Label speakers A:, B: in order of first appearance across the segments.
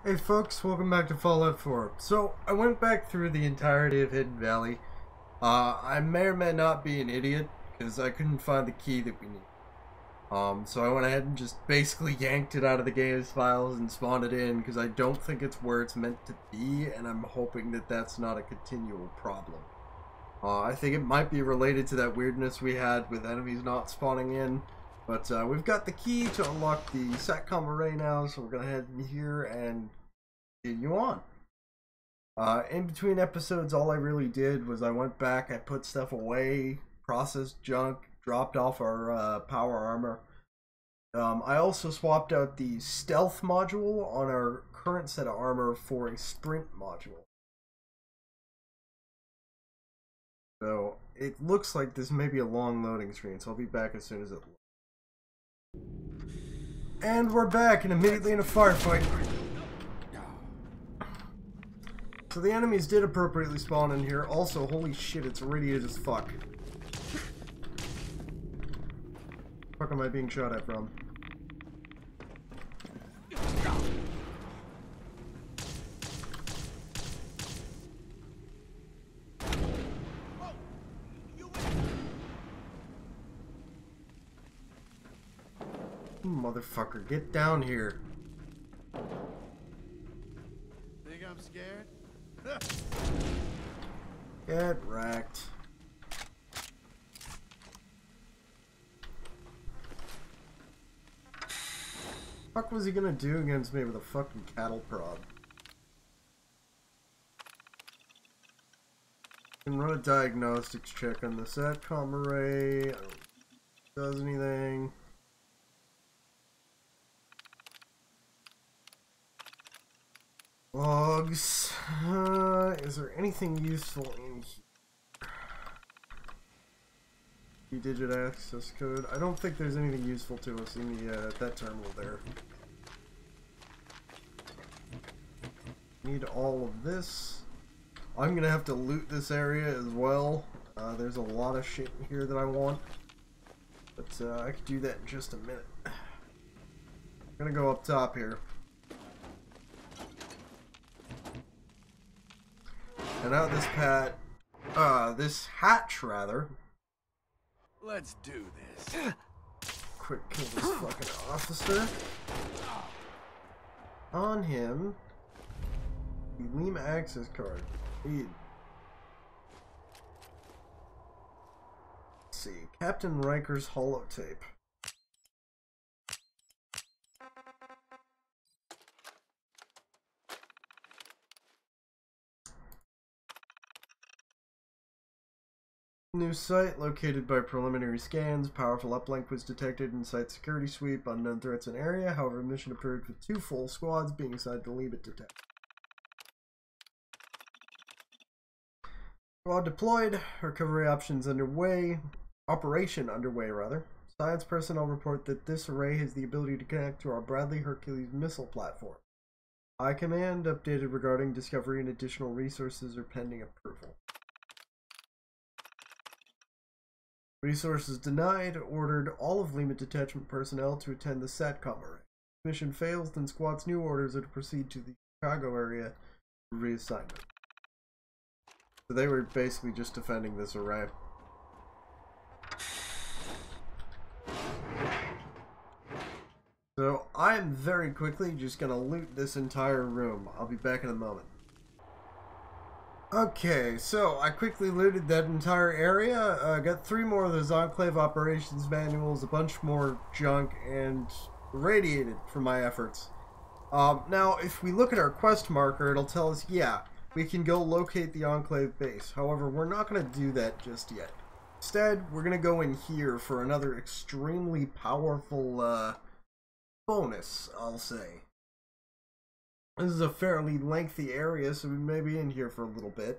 A: Hey folks, welcome back to Fallout 4. So, I went back through the entirety of Hidden Valley. I may or may not be an idiot, because I couldn't find the key that we need. So I went ahead and just basically yanked it out of the game's files and spawned it in, because I don't think it's where it's meant to be, and I'm hoping that that's not a continual problem. I think it might be related to that weirdness we had with enemies not spawning in. But we've got the key to unlock the SATCOM array now, so we're going to head in here and continue on. In between episodes, all I really did was I went back, I put stuff away, processed junk, dropped off our power armor. I also swapped out the stealth module on our current set of armor for a sprint module. So it looks like this may be a long loading screen, so I'll be back as soon as it loads. And we're back, and immediately in a firefight. So the enemies did appropriately spawn in here. Also, holy shit, it's radiated as fuck. The fuck am I being shot at from? Motherfucker, get down here.
B: Think I'm scared?
A: Get wrecked. Fuck was he gonna do against me with a fucking cattle prod? Can run a diagnostics check on the SATCOM array. I don't think it does anything. Logs. Is there anything useful in here? Digit access code. I don't think there's anything useful to us in the that terminal there. Need all of this. I'm gonna have to loot this area as well. There's a lot of shit in here that I want, but I could do that in just a minute. I'm gonna go up top here. And out this hatch rather.
B: Let's do this.
A: Quick kill this fucking officer. On him. The Lima access card. Let's see. Captain Riker's holotape. New site located by preliminary scans. Powerful uplink was detected in site security sweep. Unknown threats in area. However, mission approved with 2 full squads being assigned to leave it detect. Squad deployed. Recovery options underway. Operation underway, rather. Science personnel report that this array has the ability to connect to our Bradley Hercules missile platform. High command updated regarding discovery and additional resources are pending approval. Resources denied. Ordered all of Lima detachment personnel to attend the SATCOM array. Mission fails, then squad's new orders are to proceed to the Chicago area for reassignment. So they were basically just defending this array. So I'm very quickly just gonna loot this entire room. I'll be back in a moment. Okay, so I quickly looted that entire area. Got 3 more of those Enclave operations manuals, a bunch more junk, and radiated for my efforts. Now, if we look at our quest marker, it'll tell us, yeah, we can go locate the Enclave base. However, we're not going to do that just yet. Instead, we're going to go in here for another extremely powerful bonus, I'll say. This is a fairly lengthy area, so we may be in here for a little bit.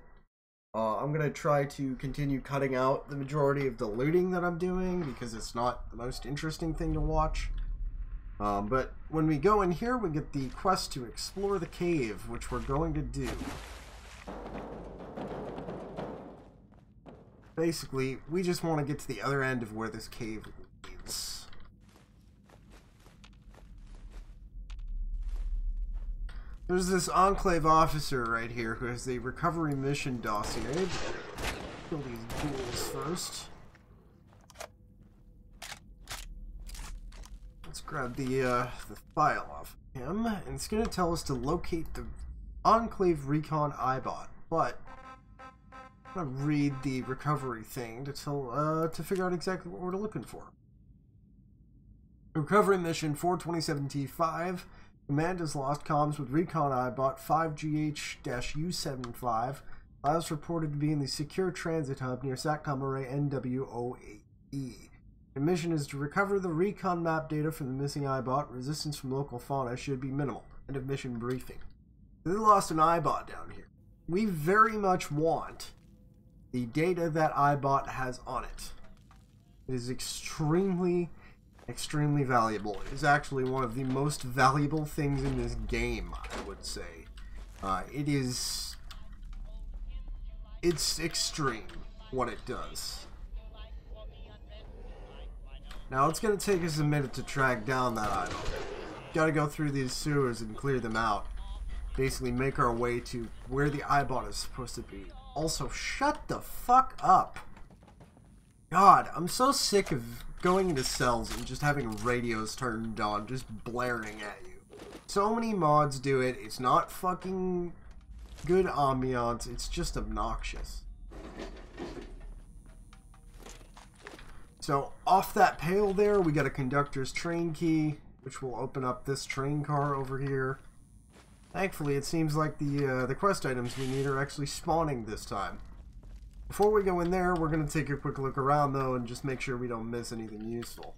A: I'm going to try to continue cutting out the majority of the looting that I'm doing, because it's not the most interesting thing to watch. But when we go in here, we get the quest to explore the cave, which we're going to do. Basically, we just want to get to the other end of where this cave leads. There's this Enclave officer right here who has the recovery mission dossier. Kill these ghouls first. Let's grab the file off him, and it's going to tell us to locate the Enclave Recon iBot, but I'm going to read the recovery thing to figure out exactly what we're looking for. Recovery mission 427T5. Command has lost comms with Recon iBot 5GH-U75. Files reported to be in the secure transit hub near SATCOM array NW08E. The mission is to recover the Recon map data from the missing iBot. Resistance from local fauna should be minimal. End of mission briefing. They lost an iBot down here. We very much want the data that iBot has on it. It is extremely valuable. It is actually one of the most valuable things in this game, I would say. It's extreme what it does. Now it's going to take us a minute to track down that item. Gotta go through these sewers and clear them out. Basically make our way to where the iBot is supposed to be. Also, shut the fuck up. God, I'm so sick of going into cells and just having radios turned on, just blaring at you. So many mods do it. It's not fucking good ambiance. It's just obnoxious. So, off that pail there, we got a conductor's train key, which will open up this train car over here. Thankfully, it seems like the quest items we need are actually spawning this time. Before we go in there, we're going to take a quick look around, though, and just make sure we don't miss anything useful.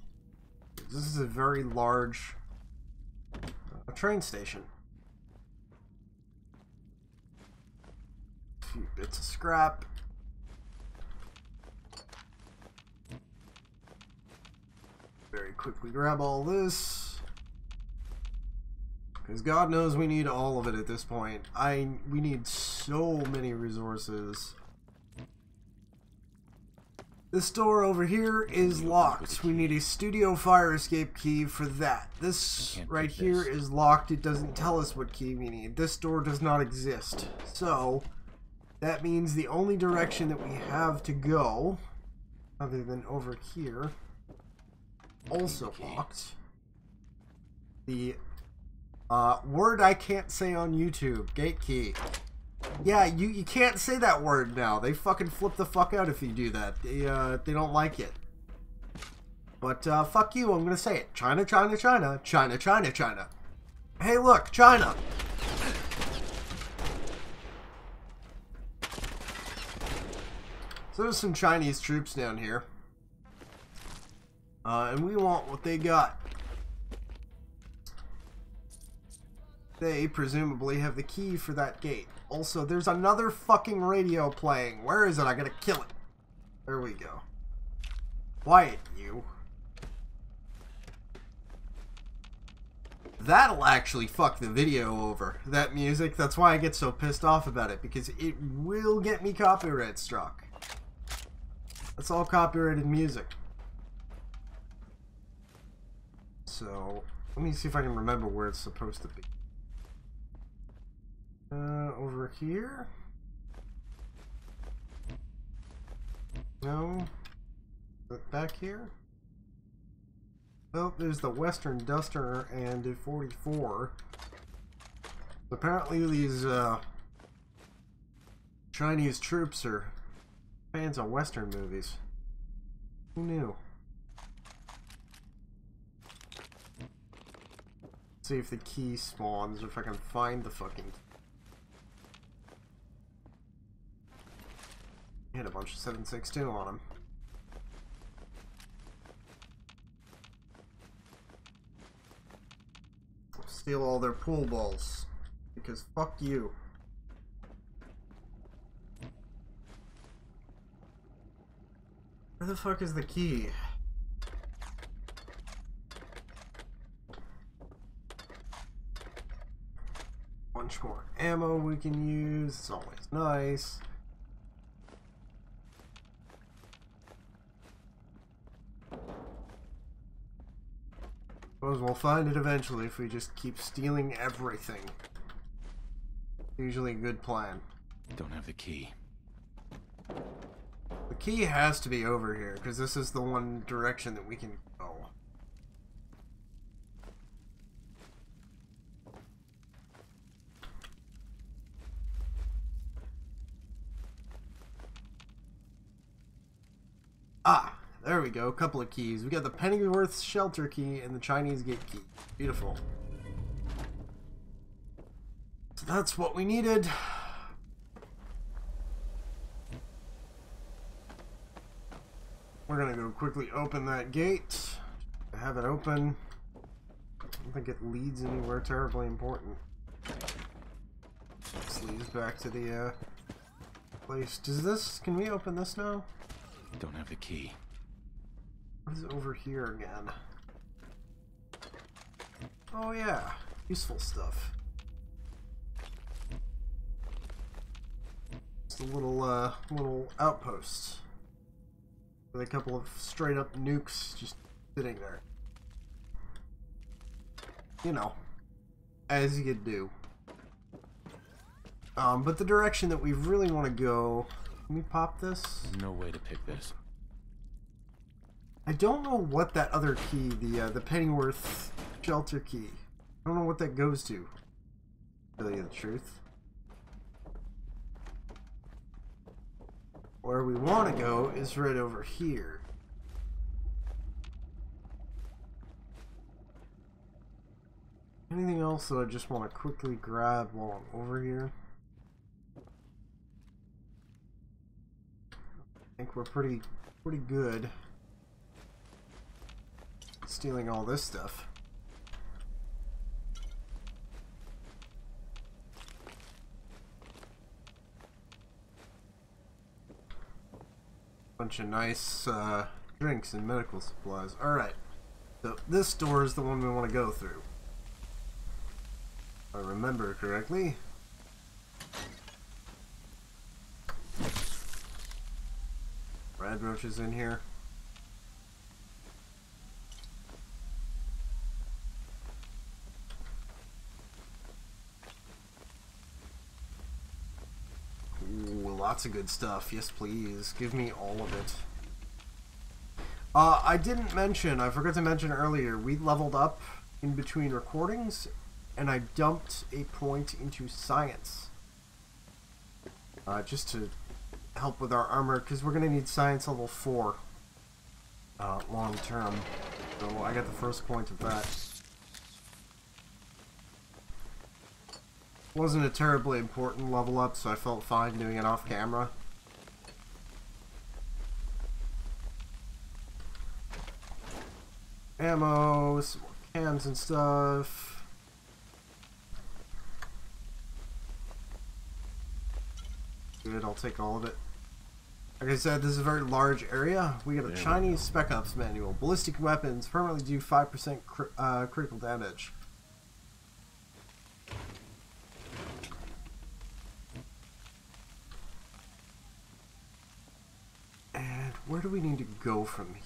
A: This is a very large train station. A few bits of scrap. Very quickly grab all this. Because God knows we need all of it at this point. We need so many resources. This door over here is locked. We need a studio fire escape key for that. This right here is locked. It doesn't tell us what key we need. This door does not exist. So, that means the only direction that we have to go, other than over here, also locked. The word I can't say on YouTube, gate key. Yeah, you can't say that word now. They fucking flip the fuck out if you do that. They don't like it. But fuck you, I'm gonna say it. China, China, China. China, China, China. Hey look, China! So there's some Chinese troops down here. And we want what they got. They presumably have the key for that gate. Also, there's another fucking radio playing. Where is it? I gotta kill it. There we go. Quiet, you. That'll actually fuck the video over. That music, that's why I get so pissed off about it. Because it will get me copyright struck. That's all copyrighted music. So, let me see if I can remember where it's supposed to be. Over here? No. Back here? Oh, there's the Western Duster and the 44. Apparently these Chinese troops are fans of Western movies. Who knew? Let's see if the key spawns, or if I can find the fucking key. Hit a bunch of 7.62 on him. Steal all their pool balls. Because fuck you. Where the fuck is the key? Bunch more ammo we can use. It's always nice. Suppose we'll find it eventually if we just keep stealing everything. Usually a good plan.
C: Don't have the key.
A: The key has to be over here, because this is the one direction that we can go. Ah, there we go. A couple of keys. We got the Pennyworth shelter key and the Chinese gate key. Beautiful. So that's what we needed. We're gonna go quickly open that gate. Have it open. I don't think it leads anywhere terribly important. This leads back to the place. Can we open this now?
C: Don't have the key.
A: What is over here again? Oh yeah, useful stuff. Just a little outpost with a couple of straight up nukes just sitting there. You know, as you could do. But the direction that we really want to go. Can we pop this?
C: No way to pick this.
A: I don't know what that other key, the Pennyworth shelter key. I don't know what that goes to. To tell you the truth. Where we want to go is right over here. Anything else that I just want to quickly grab while I'm over here? I think we're pretty good. Stealing all this stuff. Bunch of nice drinks and medical supplies. Alright, so this door is the one we want to go through. If I remember correctly. Radroach is in here. Ooh, lots of good stuff. Yes, please. Give me all of it. I didn't mention, I forgot to mention earlier, we leveled up in between recordings, and I dumped a point into science. Just to help with our armor, because we're going to need science level 4 long term. So I got the first point of that. Wasn't a terribly important level up, so I felt fine doing it off camera. Ammo, some more cans and stuff. Good, I'll take all of it. Like I said, this is a very large area. We got a Chinese Spec Ops manual. Ballistic weapons permanently do 5% critical damage. And where do we need to go from here?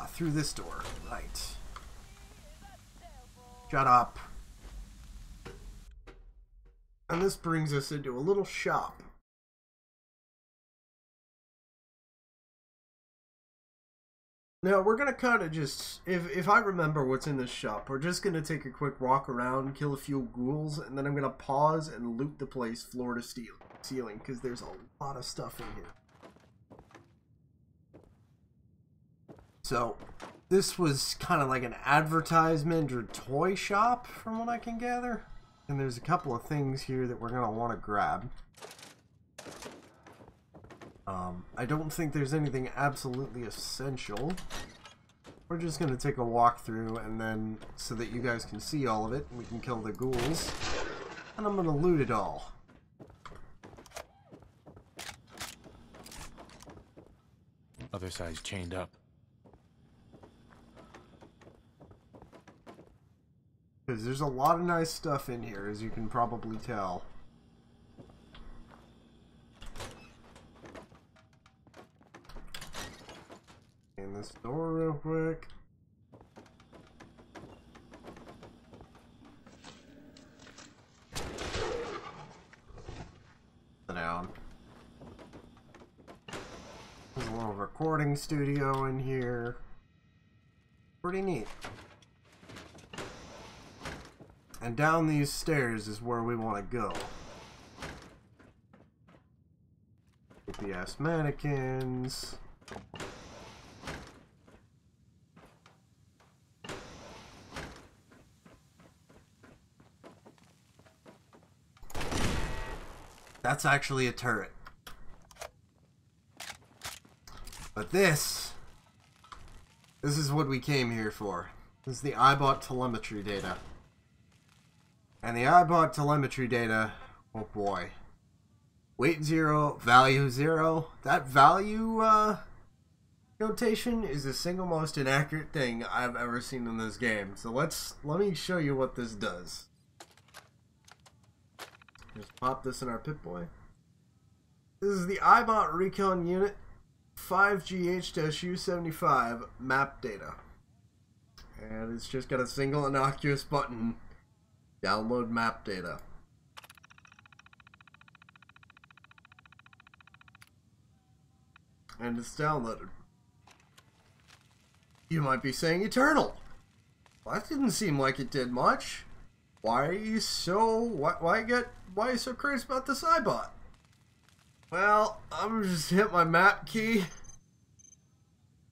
A: Through this door. Right. Shut up. And this brings us into a little shop. Now, we're going to kind of just, if I remember what's in this shop, we're just going to take a quick walk around, kill a few ghouls, and then I'm going to pause and loot the place floor to ceiling, because there's a lot of stuff in here. So, this was kind of like an advertisement or toy shop, from what I can gather. And there's a couple of things here that we're going to want to grab. I don't think there's anything absolutely essential. We're just going to take a walk through, and then, so that you guys can see all of it, we can kill the ghouls. And I'm going to loot it all.
C: Other side's chained up.
A: Because there's a lot of nice stuff in here, as you can probably tell. In this door real quick. little recording studio in here. Pretty neat. And down these stairs is where we want to go. Creepy ass mannequins. That's actually a turret. But this is what we came here for. This is the iBot telemetry data. And the iBot telemetry data, oh boy. Weight 0, value 0. That value notation is the single most inaccurate thing I've ever seen in this game. So let me show you what this does. Just pop this in our Pip-Boy. This is the iBot Recon Unit 5GH-U75 map data. And it's just got a single innocuous button. Download map data. And it's downloaded. You might be saying Eternal. Well, that didn't seem like it did much. Why are you so why are you so crazy about this iBot? Well, I'm gonna just hit my map key.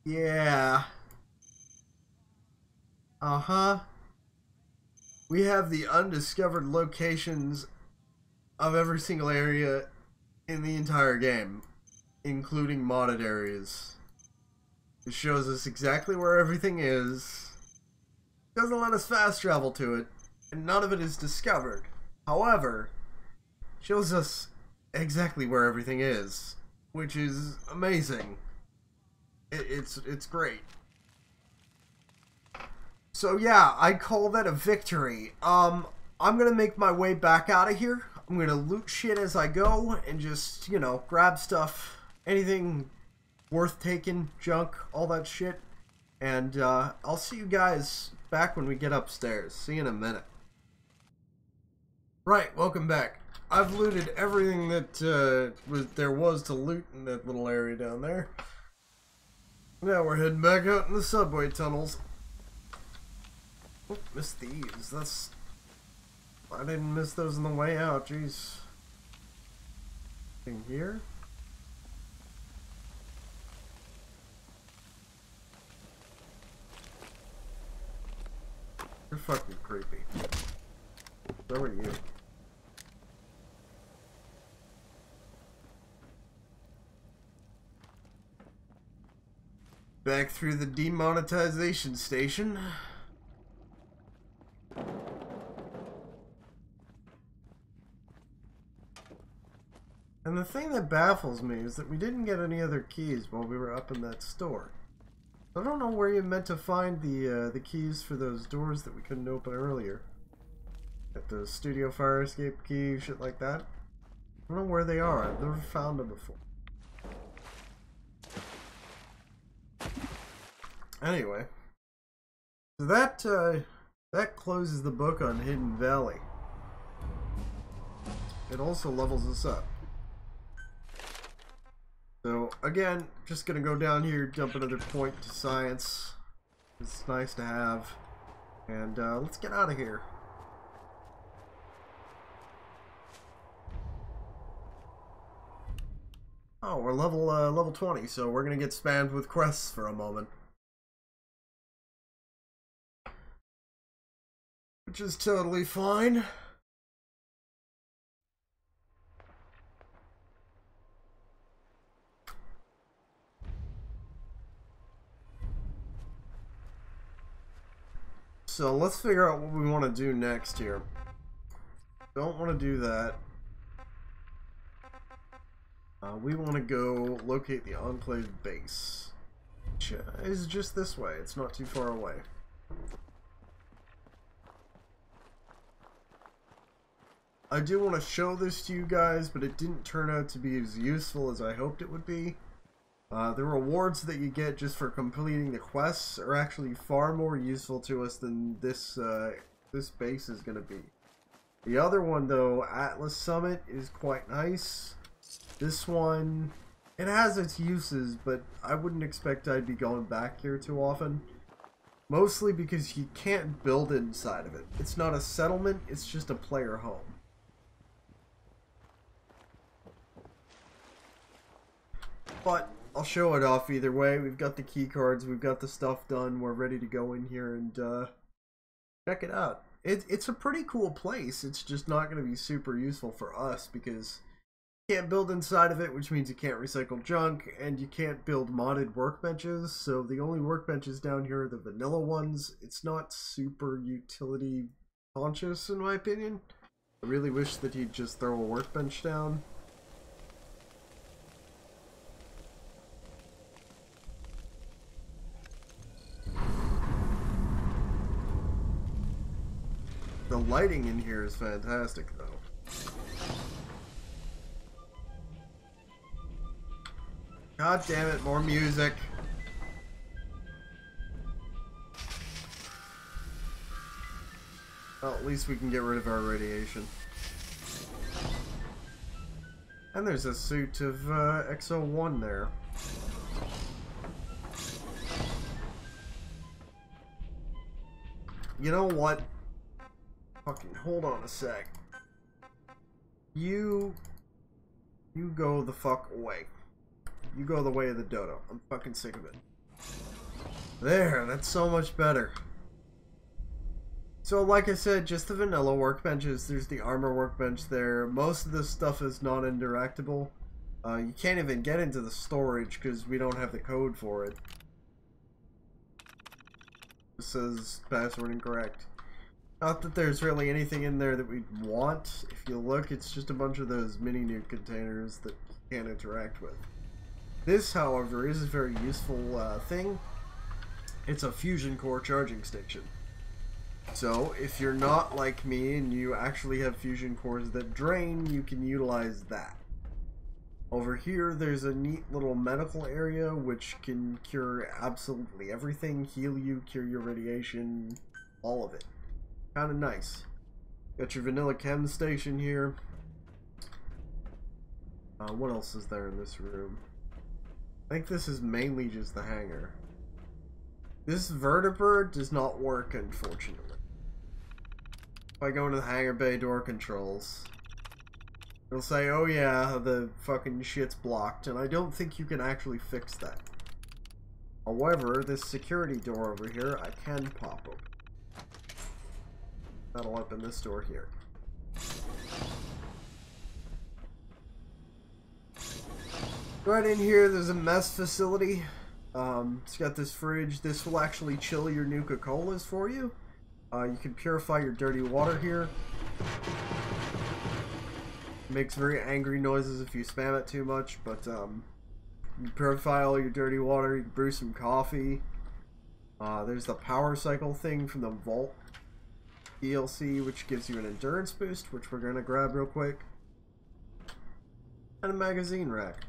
A: Yeah. Uh-huh. We have the undiscovered locations of every single area in the entire game, including modded areas. It shows us exactly where everything is. Doesn't let us fast travel to it, and none of it is discovered. However, shows us exactly where everything is, which is amazing. It's great. So yeah, I call that a victory. I'm gonna make my way back out of here. I'm gonna loot shit as I go and just, you know, grab stuff, anything worth taking, junk, all that shit. And I'll see you guys back when we get upstairs. See you in a minute. Right, welcome back. I've looted everything that there was to loot in that little area down there. Now we're heading back out in the subway tunnels. Oh, missed these. That's... I didn't miss those on the way out, jeez. In here? You're fucking creepy. So are you. Back through the demonetization station. And the thing that baffles me is that we didn't get any other keys while we were up in that store. I don't know where you meant to find the keys for those doors that we couldn't open earlier. At the studio fire escape key, shit like that. I don't know where they are. I've never found them before. Anyway, so that closes the book on Hidden Valley. It also levels us up. So again, just gonna go down here, dump another point to science. It's nice to have, and let's get out of here. Oh, we're level 20, so we're gonna get spammed with quests for a moment. Which is totally fine. So let's figure out what we want to do next here. Don't want to do that. We want to go locate the Enclave base. Which is just this way. It's not too far away. I do want to show this to you guys, but it didn't turn out to be as useful as I hoped it would be. The rewards that you get just for completing the quests are actually far more useful to us than this this base is going to be. The other one, though, Atlas Summit, is quite nice. This one, it has its uses, but I wouldn't expect I'd be going back here too often. Mostly because you can't build inside of it. It's not a settlement, it's just a player home. But I'll show it off either way. We've got the key cards, we've got the stuff done, we're ready to go in here and check it out. It's a pretty cool place. It's just not going to be super useful for us because you can't build inside of it, which means you can't recycle junk, and you can't build modded workbenches. So the only workbenches down here are the vanilla ones. It's not super utility conscious in my opinion. I really wish that he'd just throw a workbench down. The lighting in here is fantastic, though. God damn it, more music. Well, at least we can get rid of our radiation. And there's a suit of XO1 there. You know what? Fucking hold on a sec. You go the fuck away. You go the way of the dodo. I'm fucking sick of it. There, that's so much better. So like I said, just the vanilla workbenches. There's the armor workbench there. Most of this stuff is non-interactable. You can't even get into the storage because we don't have the code for it. It says password incorrect. Not that there's really anything in there that we'd want. If you look, it's just a bunch of those mini nuke containers that you can't interact with. This, however, is a very useful thing. It's a fusion core charging station. So, if you're not like me and you actually have fusion cores that drain, you can utilize that. Over here, there's a neat little medical area which can cure absolutely everything. Heal you, cure your radiation, all of it. Kind of nice. Got your vanilla chem station here. What else is there in this room? I think this is mainly just the hangar. This vertibird does not work, unfortunately. If I go into the hangar bay door controls, it'll say, oh yeah, the fucking shit's blocked, and I don't think you can actually fix that. However, this security door over here, I can pop open. That'll open this door here. Right in here, there's a mess facility. It's got this fridge. This will actually chill your Nuka-Colas for you. You can purify your dirty water here. It makes very angry noises if you spam it too much, but you purify all your dirty water. You can brew some coffee. There's the power cycle thing from the vault DLC, which gives you an endurance boost, which we're going to grab real quick. And a magazine rack.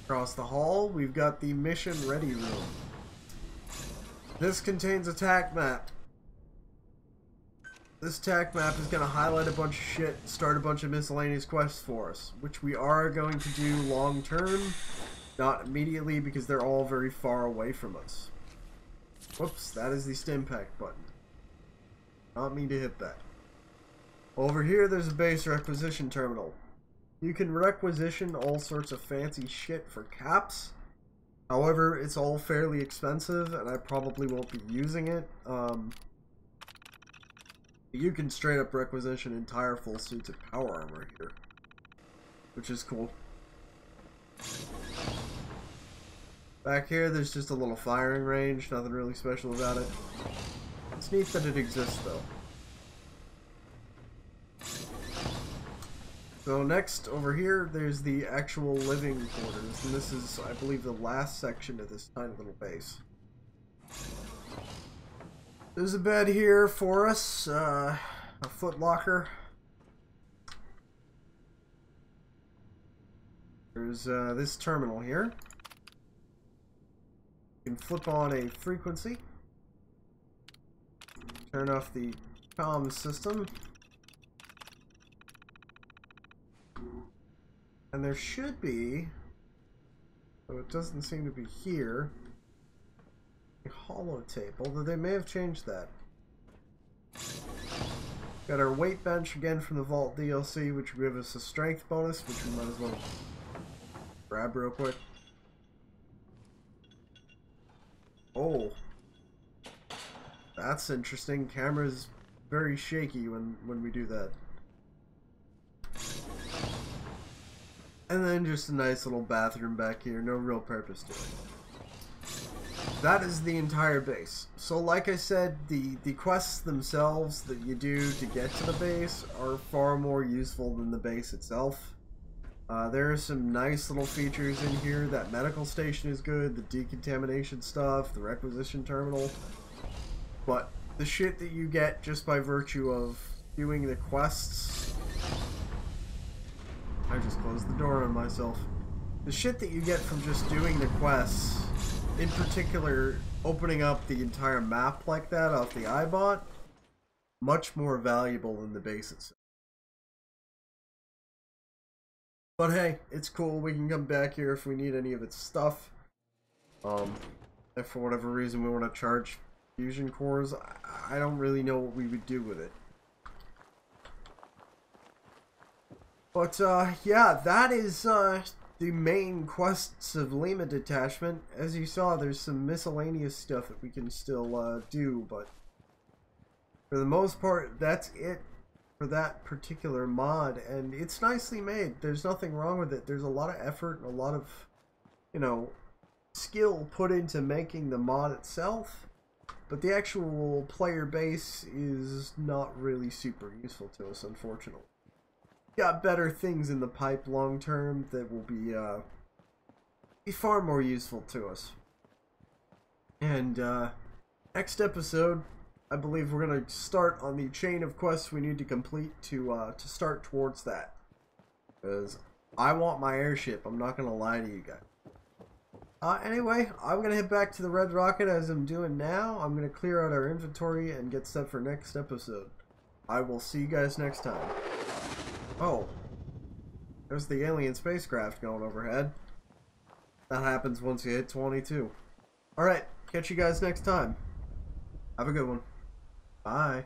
A: Across the hall, we've got the mission ready room. This contains a tac map. This tac map is going to highlight a bunch of shit and start a bunch of miscellaneous quests for us, which we are going to do long term, not immediately because they're all very far away from us. Whoops, that is the stim pack button. Not mean to hit that. Over here, there's a base requisition terminal. You can requisition all sorts of fancy shit for caps. However, it's all fairly expensive, and I probably won't be using it. You can straight up requisition entire full suits of power armor here, which is cool. Back here, there's just a little firing range, nothing really special about it. It's neat that it exists, though. So next, over here, there's the actual living quarters, and this is, I believe, the last section of this tiny little base. There's a bed here for us, a foot locker. There's this terminal here. You can flip on a frequency, turn off the comm system, And there should be, though it doesn't seem to be here, a holotape, although they may have changed that. Got our weight bench again from the Vault DLC, which will give us a strength bonus, which we might as well grab real quick. Oh, that's interesting. Camera's very shaky when we do that. And then just a nice little bathroom back here, no real purpose to it. That is the entire base. So like I said, the quests themselves that you do to get to the base are far more useful than the base itself. There are some nice little features in here. That medical station is good, the decontamination stuff, the requisition terminal. But the shit that you get just by virtue of doing the quests... I just closed the door on myself. The shit that you get from just doing the quests, in particular opening up the entire map like that off the iBot, much more valuable than the base itself. But hey, it's cool. We can come back here if we need any of its stuff. If for whatever reason we want to charge fusion cores, I don't really know what we would do with it. But yeah, that is the main quests of Lima Detachment. As you saw, there's some miscellaneous stuff that we can still do, but for the most part, that's it for that particular mod, and it's nicely made. There's nothing wrong with it. There's a lot of effort and a lot of, you know, skill put into making the mod itself, but the actual player base is not really super useful to us, unfortunately. Got better things in the pipe long term that will be far more useful to us. And next episode, I believe we're gonna start on the chain of quests we need to complete to start towards that. Because I want my airship. I'm not gonna lie to you guys. Anyway, I'm gonna head back to the Red Rocket as I'm doing now. I'm gonna clear out our inventory and get set for next episode. I will see you guys next time. Oh, there's the alien spacecraft going overhead. That happens once you hit 22. Alright, catch you guys next time. Have a good one. Bye.